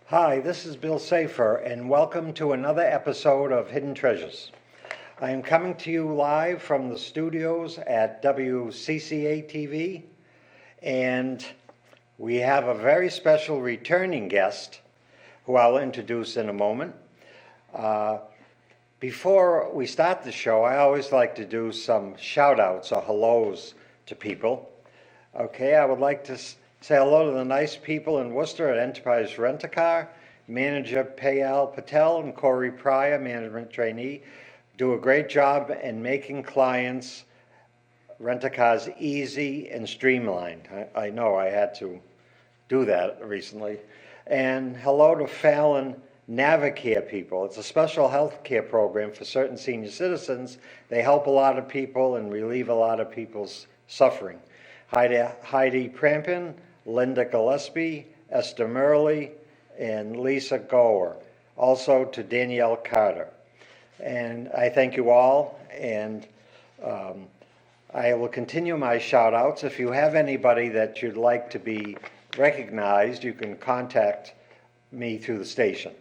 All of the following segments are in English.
Hi, this is Bill Safer, and welcome to another episode of Hidden Treasures. I am coming to you live from the studios at WCCA TV, and we have a very special returning guest who I'll introduce in a moment. Before we start the show, I always like to do some shout outs or hellos to people. Okay, I would like to say hello to the nice people in Worcester at Enterprise Rent-A-Car, manager Payal Patel and Corey Pryor, management trainee, do a great job in making clients rent-a-cars easy and streamlined. I know I had to do that recently. And hello to Fallon Navicare people. It's a special health care program for certain senior citizens. They help a lot of people and relieve a lot of people's suffering. Heidi Prampin, Linda Gillespie, Esther Murley, and Lisa Gower. Also to Danielle Carter. And I thank you all, and I will continue my shout outs. If you have anybody that you'd like to be recognized, you can contact me through the station.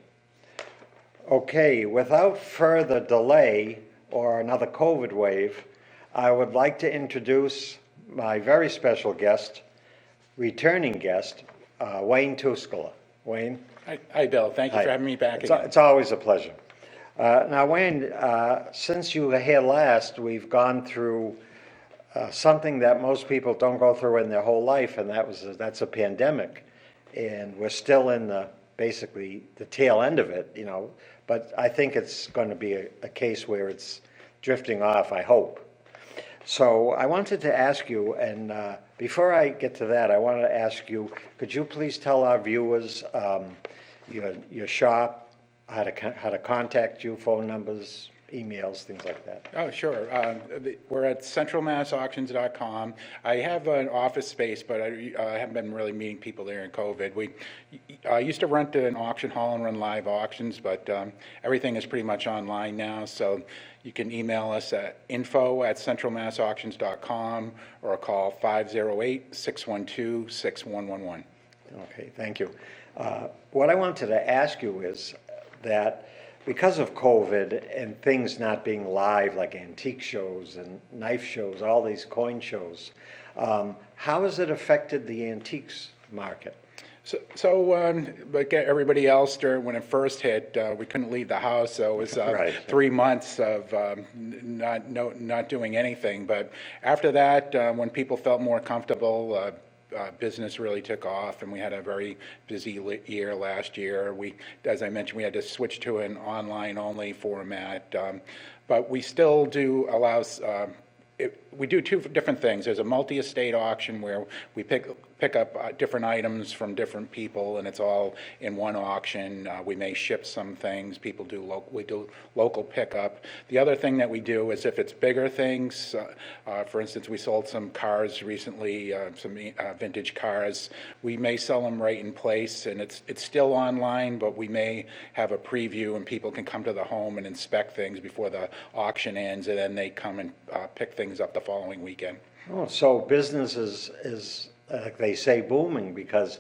Okay, without further delay or another COVID wave, I would like to introduce my very special guest, returning guest, Wayne Tuiskula. Wayne? Hi, Bill. Thank you for having me back again. It's always a pleasure. Now, Wayne, since you were here last, we've gone through something that most people don't go through in their whole life, and that's a pandemic. And we're still in basically the tail end of it, but I think it's going to be a case where it's drifting off, I hope. So I wanted to ask you, and before I get to that, I want to ask you, could you please tell our viewers your shop, how to contact you, phone numbers, emails, things like that? Oh, sure. We're at centralmassauctions.com. I have an office space, but I haven't been really meeting people there in COVID. I used to rent an auction hall and run live auctions, but everything is pretty much online now. So you can email us at info@centralmassauctions.com or call 508-612-6111. Okay, thank you. What I wanted to ask you is that because of COVID and things not being live, like antique shows and knife shows, all these coin shows, how has it affected the antiques market? Like everybody else, when it first hit, we couldn't leave the house, so it was Right. 3 months of not doing anything. But after that, when people felt more comfortable, business really took off, and we had a very busy year last year. As I mentioned, we had to switch to an online-only format, but we still do allow. We do two different things. There's a multi-estate auction where we pick up different items from different people, and it's all in one auction. We may ship some things. We do local pickup. The other thing that we do is if it's bigger things, for instance, we sold some cars recently, some vintage cars. We may sell them right in place, and it's still online, but we may have a preview, and people can come to the home and inspect things before the auction ends, and then they come and pick things up the following weekend. Oh, so business is like they say, booming, because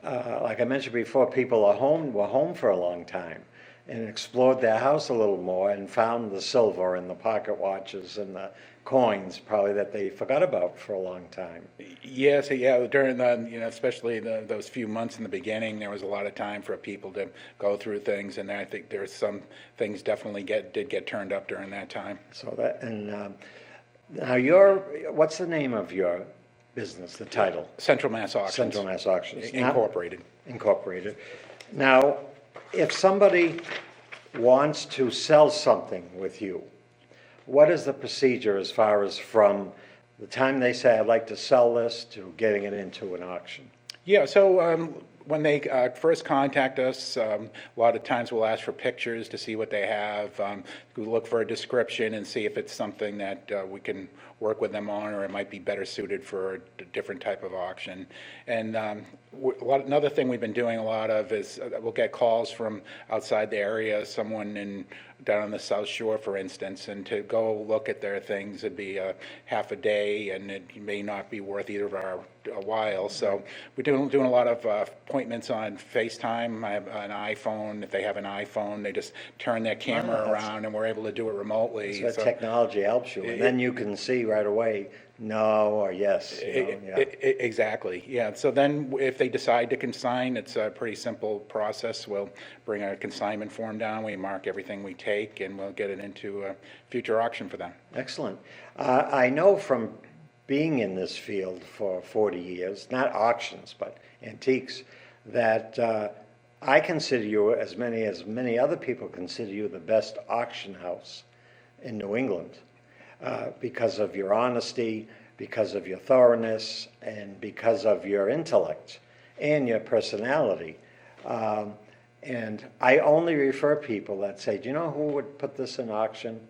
like I mentioned before, people were home for a long time and explored their house a little more and found the silver and the pocket watches and the coins probably that they forgot about for a long time. Yes, yeah. During especially those few months in the beginning, there was a lot of time for people to go through things, and I think there's some things definitely did get turned up during that time. So that, and now what's the name of your business, the title? Central Mass Auctions. Central Mass Auctions. Incorporated. Incorporated. Now, if somebody wants to sell something with you, what is the procedure as far as from the time they say, I'd like to sell this, to getting it into an auction? Yeah, so when they first contact us, a lot of times we'll ask for pictures to see what they have, look for a description and see if it's something that we can work with them on, or it might be better suited for a different type of auction. And another thing we've been doing a lot of is we'll get calls from outside the area, someone down on the South Shore, for instance, and to go look at their things, it'd be a half a day, and it may not be worth either of our while. So we're doing a lot of appointments on FaceTime. I have an iPhone. If they have an iPhone, they just turn their camera around, and we're able to do it remotely. So technology helps you, and then you can see right away no or yes. Exactly, yeah. So then if they decide to consign, it's a pretty simple process. We'll bring a consignment form down, we mark everything we take, and we'll get it into a future auction for them. Excellent. I know from being in this field for 40 years, not auctions, but antiques, that I consider you, as many other people consider you, the best auction house in New England. Because of your honesty, because of your thoroughness, and because of your intellect and your personality. And I only refer people that say, do you know who would put this in auction?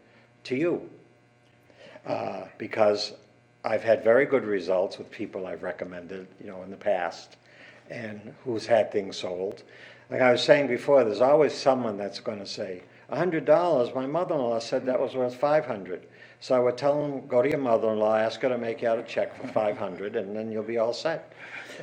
To you. Because I've had very good results with people I've recommended, in the past, and who's had things sold. Like I was saying before, there's always someone that's going to say, $100, my mother-in-law said that was worth $500. So I would tell them, go to your mother-in-law, ask her to make you out a check for $500, and then you'll be all set.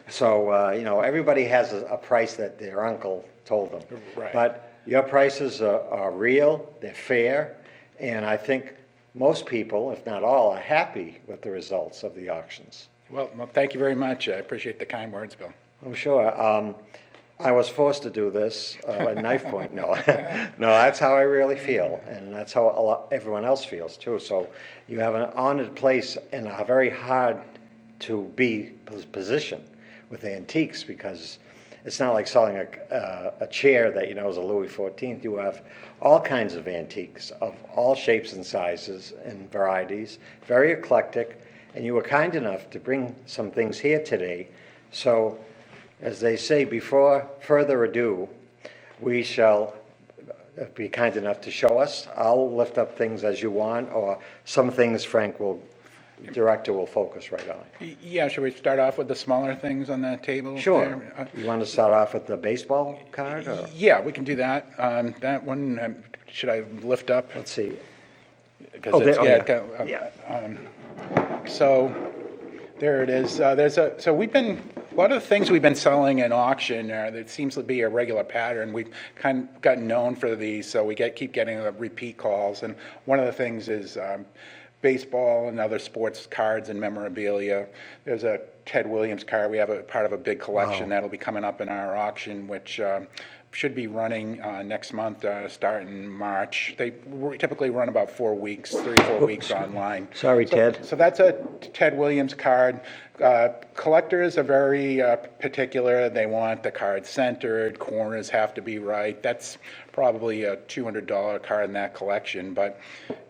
So, everybody has a price that their uncle told them. Right. But your prices are real, they're fair, and I think most people, if not all, are happy with the results of the auctions. Well, thank you very much. I appreciate the kind words, Bill. I'm sure. I was forced to do this at knife point. No, no, that's how I really feel, and that's how everyone else feels too. So you have an honored place in a very hard to be position with antiques, because it's not like selling a chair that is a Louis XIV. You have all kinds of antiques of all shapes and sizes and varieties, very eclectic, and you were kind enough to bring some things here today. So, as they say, before further ado, we shall be kind enough to show us. I'll lift up things as you want, or some things director will focus right on. Yeah, should we start off with the smaller things on the table? Sure. There? You want to start off with the baseball card? Or? Yeah, we can do that. That one, should I lift up? Let's see. Because yeah. So there it is. So we've been, a lot of the things we've been selling in auction, that seems to be a regular pattern. We've kind of gotten known for these, so we keep getting repeat calls. And one of the things is baseball and other sports cards and memorabilia. There's a Ted Williams card. We have a part of a big collection that'll be coming up in our auction, which should be running next month, starting in March. They typically run about 4 weeks, 3 or 4 weeks online. Sorry, Ted. So that's a Ted Williams card. Collectors are very particular. They want the card centered, corners have to be right. That's probably a $200 card in that collection. But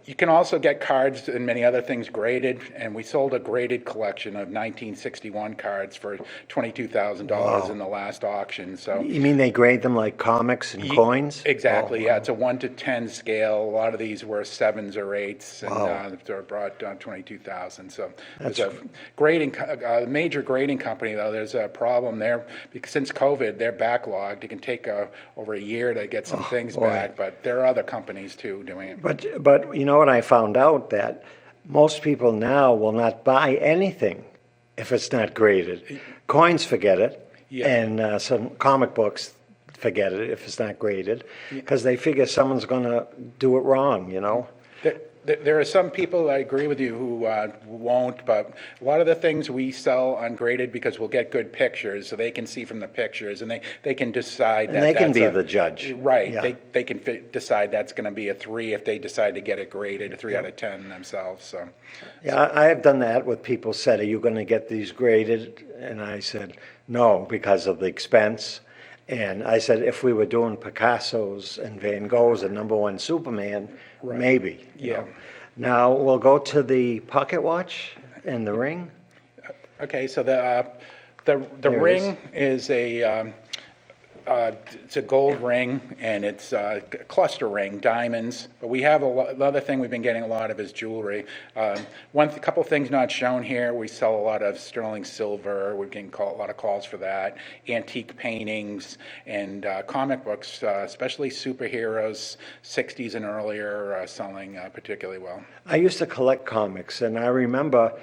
you can also get cards and many other things graded, and we sold a graded collection of 1961 cards for $22,000 in the last auction. So you mean they grade them like comics and coins? Exactly, yeah. It's a 1 to 10 scale. A lot of these were 7s or 8s, and they brought down $22,000. So there's a grading, major grading company, though. There's a problem there because since COVID, they're backlogged. It can take over a year to get some things back, but there are other companies too doing it. But you know what I found out, that most people now will not buy anything if it's not graded. Coins, forget it, and some comic books, forget it if it's not graded, because they figure someone's going to do it wrong, There are some people, I agree with you, who won't, but a lot of the things we sell ungraded because we'll get good pictures, so they can see from the pictures, and they can decide and they can be the judge. Right. Yeah. They can decide that's going to be a 3 if they decide to get it graded, a 3 out of 10 themselves. So. Yeah, I have done that with people said, are you going to get these graded? And I said, no, because of the expense. And I said, if we were doing Picasso's and Van Gogh's and #1 Superman, maybe. Yeah. Now we'll go to the pocket watch and the ring. Okay, so the ring is a It's a gold ring, and it's a cluster ring, diamonds. But we have the other thing we've been getting a lot of is jewelry. Couple things not shown here. We sell a lot of sterling silver. We're getting a lot of calls for that. Antique paintings and comic books, especially superheroes, 60s and earlier, selling particularly well. I used to collect comics, and I remember,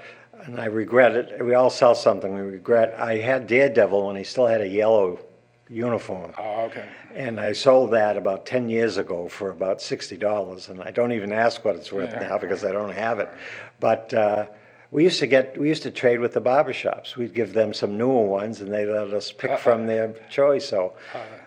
and I regret it, we all sell something we regret. I had Daredevil when he still had a yellow uniform. Oh, okay. And I sold that about 10 years ago for about $60, and I don't even ask what it's worth now because I don't have it. But we used to trade with the barbershops. We'd give them some newer ones, and they let us pick from their choice. So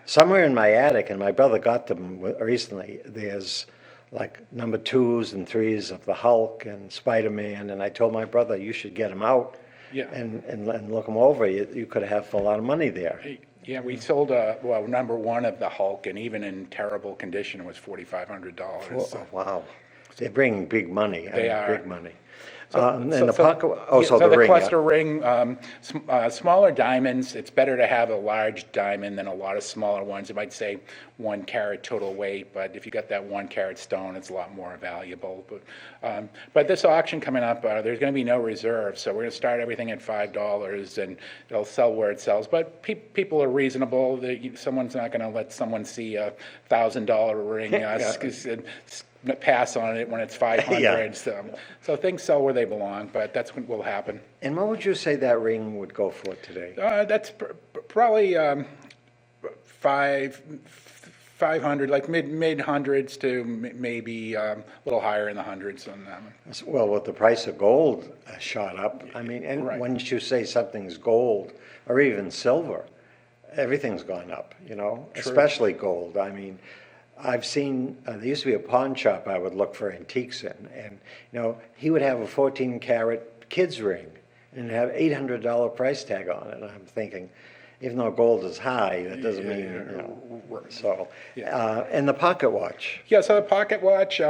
somewhere in my attic, and my brother got them recently, there's like number 2s and 3s of the Hulk and Spider-Man, and I told my brother, you should get them out and look them over. You could have a lot of money there. Yeah, we sold number 1 of the Hulk, and even in terrible condition, it was $4,500. Oh, wow. They're bringing big money. They are. Big money. So the ring. cluster ring, smaller diamonds, it's better to have a large diamond than a lot of smaller ones. It might say 1 carat total weight, but if you got that 1 carat stone, it's a lot more valuable. But this auction coming up, there's going to be no reserve, so we're going to start everything at $5, and it'll sell where it sells. But people are reasonable. Someone's not going to let someone see a $1,000 ring pass on it when it's 500. Yeah. So things sell where they belong, but that's what will happen. And what would you say that ring would go for today? That's probably 500, like mid hundreds to maybe a little higher in the hundreds on that one. Well, with the price of gold shot up, I mean, and Right. when you say something's gold or even silver, everything's gone up, especially gold. I mean, I've seen, there used to be a pawn shop I would look for antiques in, and, he would have a 14-carat kid's ring and have $800 price tag on it. And I'm thinking, even though gold is high, that doesn't mean, so. And the pocket watch. Yeah, so the pocket watch,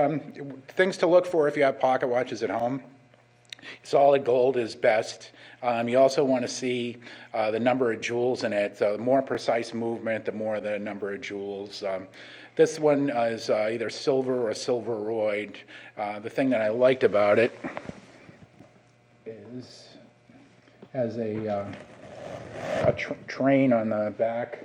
things to look for if you have pocket watches at home. Solid gold is best. You also want to see the number of jewels in it. So the more precise movement, the more the number of jewels. This one is either silver or silveroid. The thing that I liked about it is has a train on the back.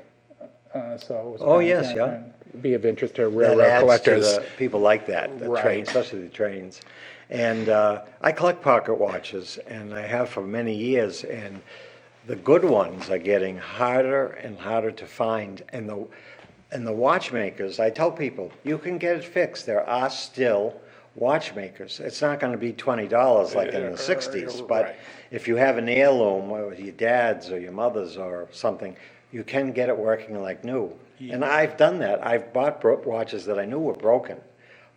So it was be of interest to railroad collectors. People like that, the Right. train, especially the trains. And I collect pocket watches, and I have for many years, and the good ones are getting harder and harder to find. And the watchmakers, I tell people, you can get it fixed. There are still watchmakers. It's not going to be $20 like in the 60s, but Right. if you have an heirloom with your dad's or your mother's or something, you can get it working like new. And I've done that. I've bought watches that I knew were broken,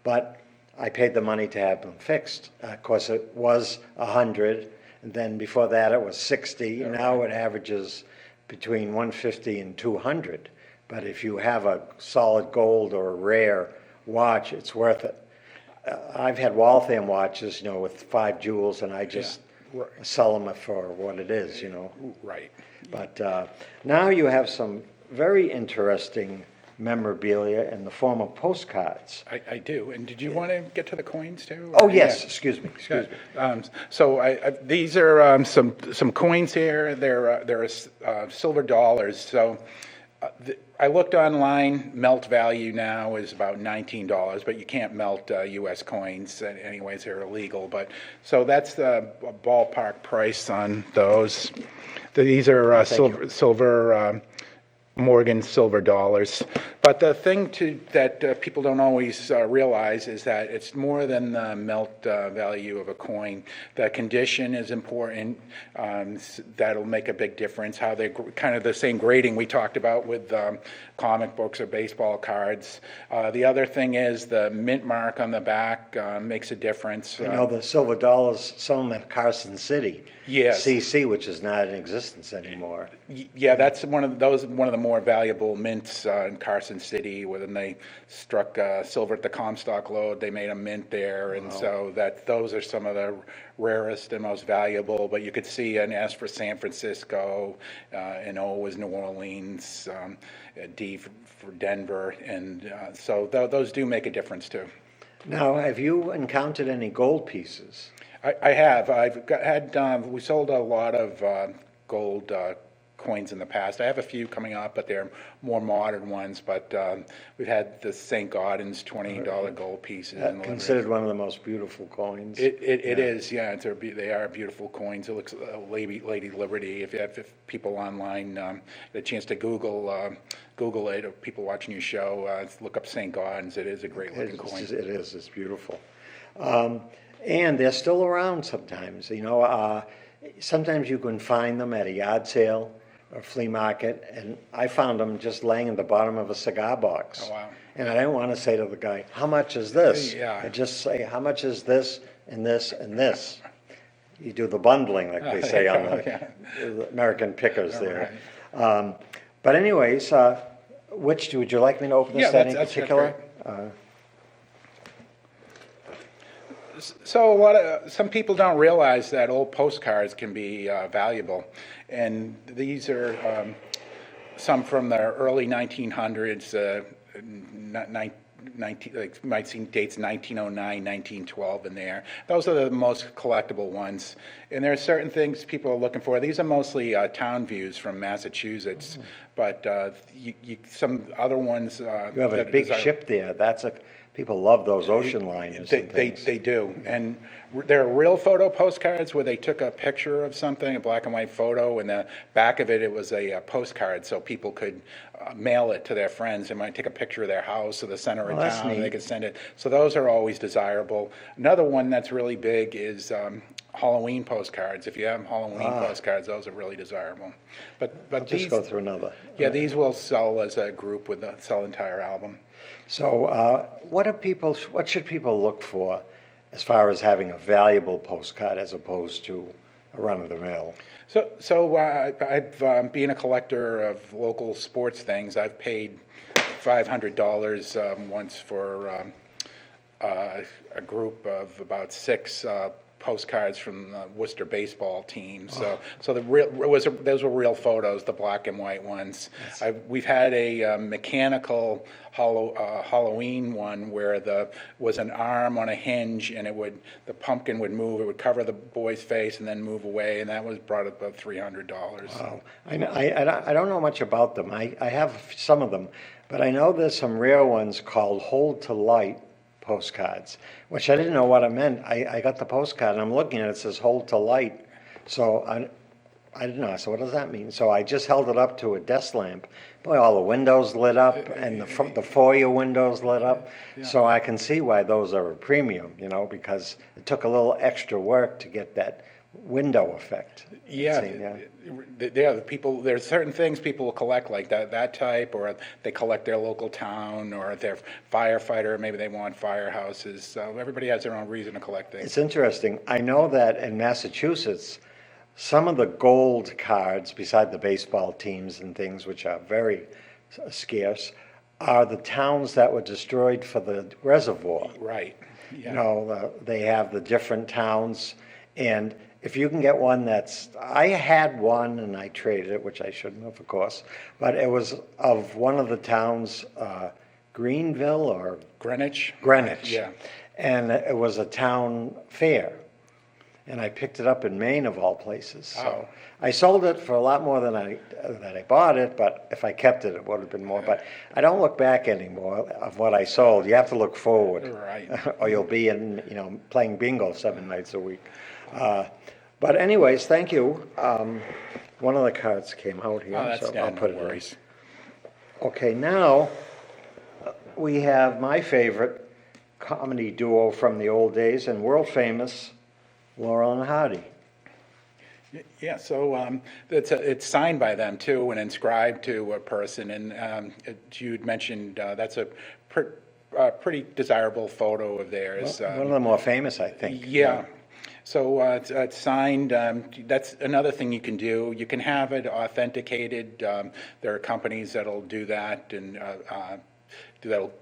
but I paid the money to have them fixed. Of course, it was 100, and then before that it was 60. Now it averages between 150 and 200. But if you have a solid gold or a rare watch, it's worth it. I've had Waltham watches, with 5 jewels, and I just sell them for what it is, Right. But now you have some very interesting memorabilia in the form of postcards. I do. And did you want to get to the coins too? Oh, yes, excuse me. So these are some coins here. They're silver dollars. So I looked online. Melt value now is about $19, but you can't melt U.S. coins anyways. They're illegal. But so that's the ballpark price on those. These are silver Morgan silver dollars. But the thing that people don't always realize is that it's more than the melt value of a coin. The condition is important. That'll make a big difference. How they kind of the same grading we talked about with comic books or baseball cards. The other thing is the mint mark on the back makes a difference. The silver dollars, some of them at Carson City. Yes. CC, which is not in existence anymore. Yeah, that's one of the more valuable mints in Carson City, when they struck silver at the Comstock lode, they made a mint there, and so those are some of the rarest and most valuable. But you could see an S for San Francisco, an O was New Orleans, a D for Denver, and so those do make a difference too. Now, have you encountered any gold pieces? I have. We sold a lot of gold coins in the past. I have a few coming up, but they're more modern ones. But we've had the St. Gaudens $20 gold pieces. Considered one of the most beautiful coins. It is, yeah. They are beautiful coins. It looks Lady Liberty. If people online get a chance to Google it, or people watching your show, look up St. Gaudens. It is a great looking coin. It is. It's beautiful. And they're still around sometimes. Sometimes you can find them at a yard sale or flea market, and I found them just laying in the bottom of a cigar box. Oh, wow. And I didn't want to say to the guy, how much is this? Yeah. I just say, how much is this and this and this? You do the bundling, like they say on the American Pickers there. Right. But anyways, would you like me to open this in particular? So some people don't realize that old postcards can be valuable, and these are some from the early 1900s. Like might see dates 1909, 1912 in there. Those are the most collectible ones, and there are certain things people are looking for. These are mostly town views from Massachusetts, but some other ones. You have a big ship there. People love those ocean liners. They do, and there are real photo postcards where they took a picture of something, a black and white photo, and the back of it was a postcard, so people could mail it to their friends. They might take a picture of their house or the center of town, and they could send it. So those are always desirable. Another one that's really big is Halloween postcards. If you have Halloween postcards, those are really desirable. But I'll just go through another. Yeah, these will sell as a group sell entire album. So what should people look for as far as having a valuable postcard as opposed to a run-of-the-mill? So I've being a collector of local sports things, I've paid $500 once for a group of about 6 postcards from the Worcester baseball team. So those were real photos, the black and white ones. We've had a mechanical Halloween one where was an arm on a hinge, and the pumpkin would move. It would cover the boy's face and then move away, and that was brought up about $300. Wow. I don't know much about them. I have some of them, but I know there's some rare ones called Hold to Light postcards, which I didn't know what it meant. I got the postcard and I'm looking at it, it says hold to light. So I didn't know. So what does that mean? So I just held it up to a desk lamp. Boy, all the windows lit up and the foyer windows lit up. Yeah. So I can see why those are a premium, because it took a little extra work to get that window effect. There's certain things people will collect like that type, or they collect their local town, or their firefighter, maybe they want firehouses. So everybody has their own reason to collect things. It's interesting. I know that in Massachusetts, some of the gold cards, beside the baseball teams and things, which are very scarce, are the towns that were destroyed for the reservoir. Right. Yeah. They have the different towns, and if you can get one I had one and I traded it, which I shouldn't have, of course, but it was of one of the towns, Greenville or Greenwich. Yeah. And it was a town fair. And I picked it up in Maine, of all places. So I sold it for a lot more than I bought it, but if I kept it, it would have been more. But I don't look back anymore of what I sold. You have to look forward. Right. Or you'll be playing bingo 7 nights a week. But anyways, thank you. One of the cards came out here, so I'll put it in. Okay, now we have my favorite comedy duo from the old days and world famous Laurel and Hardy. Yeah, so it's signed by them too and inscribed to a person. And you'd mentioned that's a pretty desirable photo of theirs. One of the more famous, I think. Yeah. So it's signed. That's another thing you can do. You can have it authenticated. There are companies that'll do that, and that'll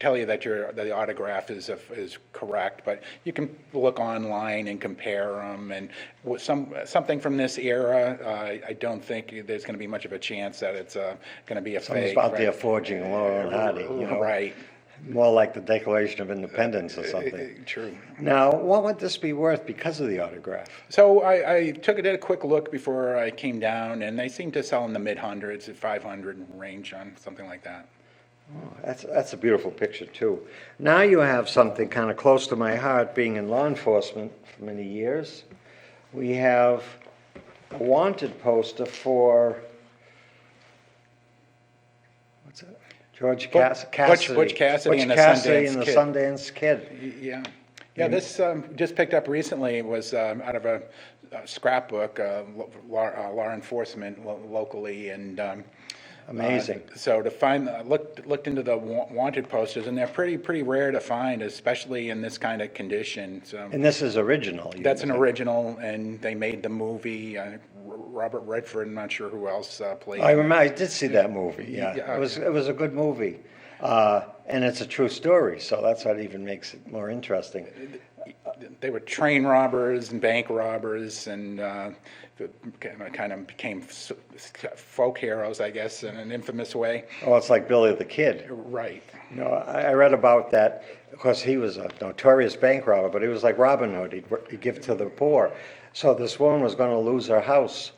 tell you that the autograph is correct. But you can look online and compare them. And with something from this era, I don't think there's going to be much of a chance that it's going to be a Something's fake. about Right? there forging Laurel and Hardy, you know? Right. More like the Declaration of Independence or something. True. Now, what would this be worth because of the autograph? So I took a quick look before I came down, and they seem to sell in the mid-hundreds, at 500 range on something like that. Oh, that's a beautiful picture, too. Now you have something kind of close to my heart, being in law enforcement for many years. We have a wanted poster for, what's that? Cassidy. Butch Cassidy and the Cassidy Sundance and the Kid. Sundance Kid. Yeah. Yeah, this just picked up recently. It was out of a scrapbook, law enforcement locally, and Amazing. so to find, looked into the wanted posters, and they're pretty rare to find, especially in this kind of condition. So And this is original. that's an original, and they made the movie. Robert Redford, I'm not sure who else played. I remember, I did see that movie, yeah. Yeah. It was a good movie. And it's a true story, so that's what even makes it more interesting. They were train robbers and bank robbers, and kind of became folk heroes, I guess, in an infamous way. Oh, it's like Billy the Kid. Right. You know, I read about that. Of course, he was a notorious bank robber, but he was like Robin Hood. He'd give to the poor. So this woman was going to lose her house.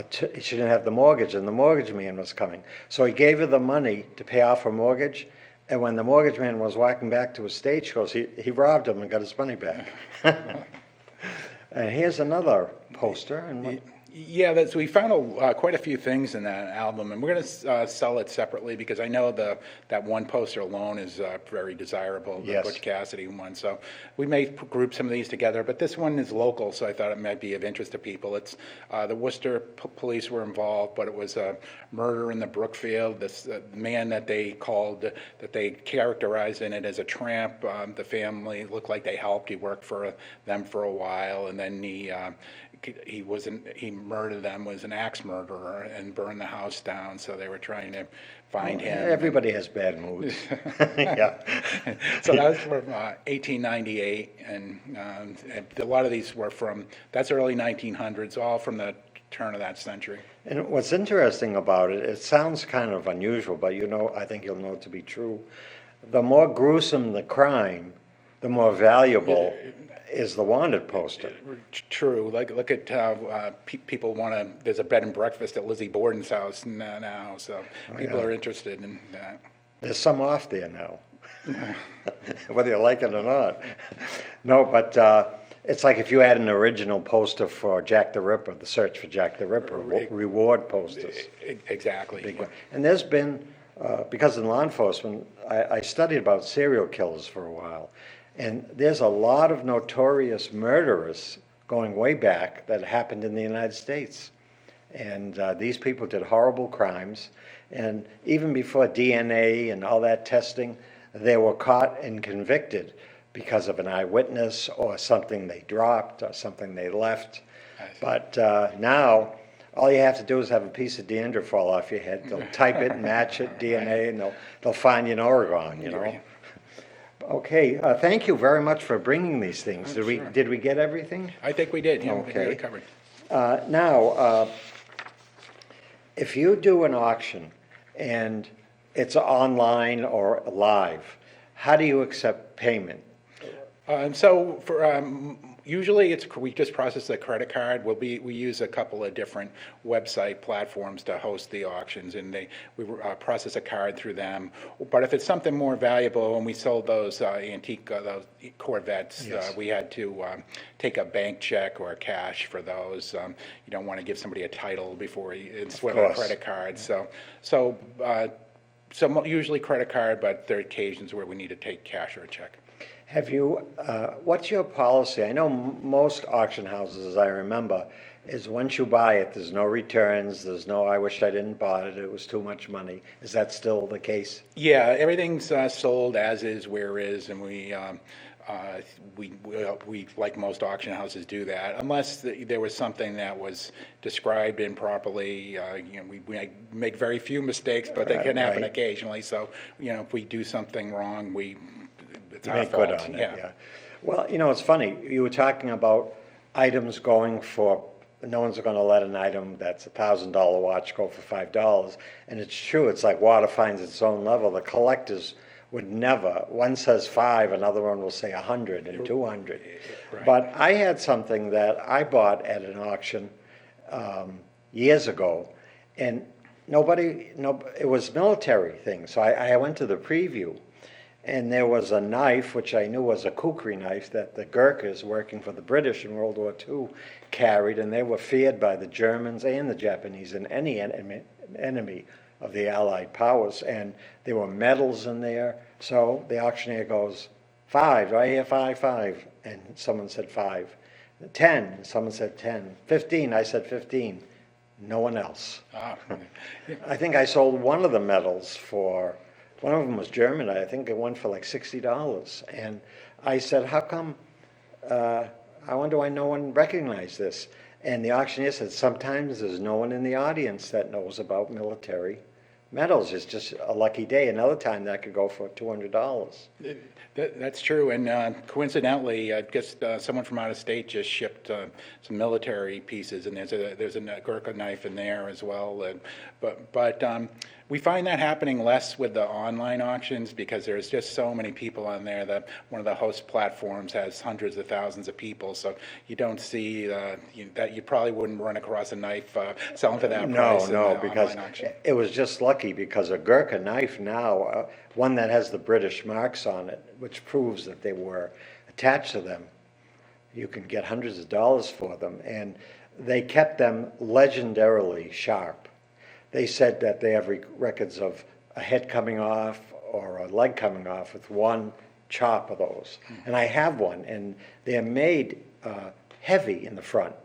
She didn't have the mortgage, and the mortgage man was coming. So he gave her the money to pay off her mortgage. And when the mortgage man was walking back to his stagecoach, he robbed him and got his money back. And here's another poster. And Yeah, we found quite a few things in that album, and we're going to sell it separately because I know that one poster alone is very desirable, the Yes. Butch Cassidy one. So we may group some of these together, but this one is local, so I thought it might be of interest to people. It's the Worcester police were involved, but it was a murder in the Brookfield. This man that they characterized in it as a tramp. The family looked like they helped. He worked for them for a while, and then he murdered them, was an axe murderer, and burned the house down. So they were trying to find him. everybody has bad moods. Yeah. So that was from 1898, and a lot of these were that's early 1900s, all from the turn of that century. And what's interesting about it, it sounds kind of unusual, but I think you'll know it to be true. The more gruesome the crime, the more valuable is the wanted poster. True. Look at how people want to. There's a bed and breakfast at Lizzie Borden's house now, so people are interested in that. There's some off there now, whether you like it or not. No, but it's like if you had an original poster for Jack the Ripper, the search for Jack the Ripper, reward posters. Exactly. Big one. And there's been, because in law enforcement, I studied about serial killers for a while. And there's a lot of notorious murderers going way back that happened in the United States. And these people did horrible crimes. And even before DNA and all that testing, they were caught and convicted because of an eyewitness or something they dropped or something they left. But now, all you have to do is have a piece of dander fall off your head. They'll type it, match it, DNA, and they'll find you in Oregon, Okay, thank you very much for bringing these things. Did we get everything? I think we did. Yeah, we got Okay. it covered. Now, if you do an auction and it's online or live, how do you accept payment? So for usually we just process a credit card. We use a couple of different website platforms to host the auctions, and we process a card through them. But if it's something more valuable, and we sold those antique those Corvettes, Yes. we had to take a bank check or cash for those. You don't want to give somebody a title before it's with a course. credit card. So usually credit card, but there are occasions where we need to take cash or a check. Have you, what's your policy? I know most auction houses, as I remember, is once you buy it, there's no returns, there's no, I wish I didn't bought it, it was too much money. Is that still the case? Yeah, everything's sold as is, where is, and we, like most auction houses, do that, unless there was something that was described improperly. We make very few mistakes, but they can happen Right. occasionally. So, if we do something wrong, it's our Make good fault. on it, yeah. Well, it's funny, you were talking about items going for, no one's gonna let an item that's $1,000 watch go for $5. And it's true, it's like water finds its own level. The collectors would never, one says 5, another one will say 100 and 200. Right. But I had something that I bought at an auction years ago, and it was military thing. So I went to the preview, and there was a knife, which I knew was a kukri knife, that the Gurkhas working for the British in World War II carried, and they were feared by the Germans and the Japanese and any enemy of the Allied powers. And there were medals in there. So the auctioneer goes, 5, I hear 5. And someone said 5. 10, someone said 10. 15, I said 15. No one else. I think I sold one of the medals for, one of them was German, I think it went for like $60. And I said, how come, I wonder why no one recognized this? And the auctioneer said, sometimes there's no one in the audience that knows about military medals. It's just a lucky day. Another time that could go for $200. That's true, and coincidentally, just someone from out of state just shipped some military pieces, and there's a Gurkha knife in there as well. But we find that happening less with the online auctions because there's just so many people on there that one of the host platforms has hundreds of thousands of people, so you don't see that you probably wouldn't run across a knife selling for that price. No, because it was just lucky because a Gurkha knife now, one that has the British marks on it, which proves that they were attached to them, you can get hundreds of dollars for them. And they kept them legendarily sharp. They said that they have records of a head coming off or a leg coming off with one chop of those. And I have one, and they're made heavy in the front.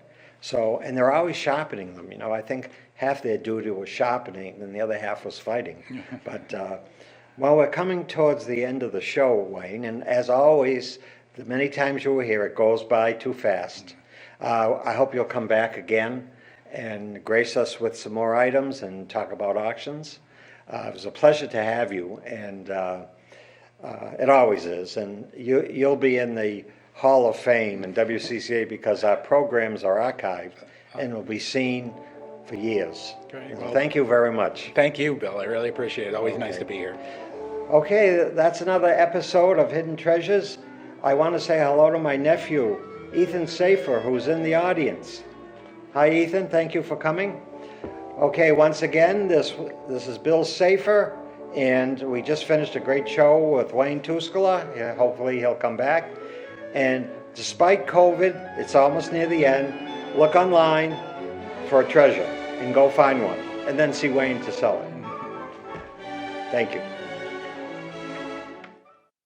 So, and they're always sharpening them. I think half their duty was sharpening, and the other half was fighting. But well, we're coming towards the end of the show, Wayne, and as always, the many times you were here, it goes by too fast. I hope you'll come back again and grace us with some more items and talk about auctions. It was a pleasure to have you, and it always is. And you'll be in the Hall of Fame in WCCA because our programs are archived and will be seen for years. Great. Well, thank you very much. Thank you, Bill. I really appreciate it. Always nice to be here. Okay, that's another episode of Hidden Treasures. I want to say hello to my nephew, Ethan Safer, who's in the audience. Hi, Ethan. Thank you for coming. Okay, once again, this is Bill Safer, and we just finished a great show with Wayne Tuiskula. Yeah, hopefully he'll come back. And despite COVID, it's almost near the end. Look online for a treasure and go find one, and then see Wayne to sell it. Thank you.